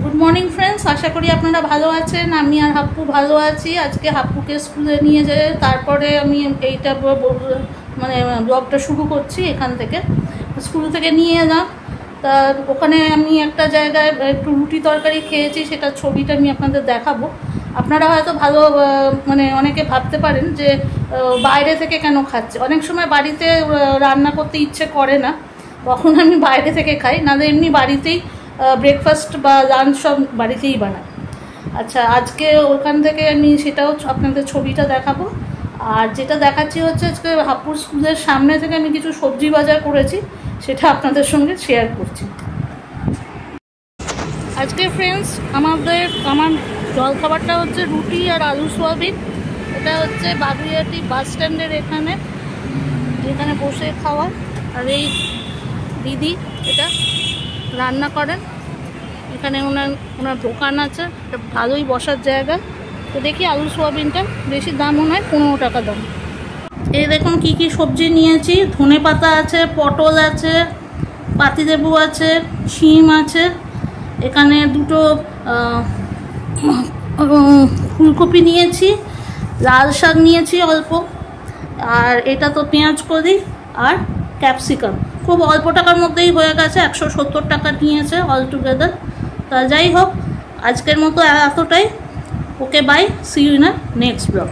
Good morning friends, আশা করি আপনারা ভালো আছেন। আমি আর হাপ্পু ভালো আছি। আজকে হাপ্পুকে স্কুলে নিয়ে যেয়ে তারপরে আমি এইটা মানে ব্লগটা শুরু করছি। এখান থেকে স্কুল থেকে নিয়ে এলাম, তা ওখানে আমি একটা জায়গায় একটু রুটি তরকারি খেয়েছি, সেটা ছবিটা আমি আপনাদের দেখাবো। আপনারা হয়তো ভালো মানে অনেকে ভাবতে পারেন যে বাইরে থেকে কেন খাচ্ছে। অনেক সময় বাড়িতে রান্না করতে ইচ্ছে করে না, তখন আমি বাইরে থেকে খাই, নাহলে এমনি বাড়িতেই ব্রেকফাস্ট বা লাঞ্চ সব বাড়িতেই বানাই। আচ্ছা, আজকে ওখান থেকে আমি সেটাও আপনাদের ছবিটা দেখাবো। আর যেটা দেখাচ্ছি হচ্ছে আজকে হাপ্পুর স্কুলের সামনে থেকে আমি কিছু সবজি বাজার করেছি, সেটা আপনাদের সঙ্গে শেয়ার করছি। আজকে ফ্রেন্ডস আমার জলখাবারটা হচ্ছে রুটি আর আলু সোয়াবিন। এটা হচ্ছে বাগুইআটি বাস স্ট্যান্ডের এখানে বসে খাওয়া। আর এই দিদি এটা রান্না করেন, এখানে ওনার দোকান আছে, ভালোই বসার জায়গা। তো দেখি আলু সোয়াবিনটা বেশি দামও নয়, 15 টাকা দাম। এই দেখুন কি কি সবজি নিয়েছি। ধনে পাতা আছে, পটল আছে, পাতিলেবু আছে, শিম আছে, এখানে দুটো ফুলকপি নিয়েছি, লাল শাক নিয়েছি অল্প, আর এটা তো পেঁয়াজ কলি আর ক্যাপসিকাম। খুব অল্প টাকার মধ্যেই হয়ে গেছে, 170 টাকা নিয়েছে অল টুগেদার। তা যাই হোক, আজকের মতো এতটাই। Okay, bye, see you in a next blog.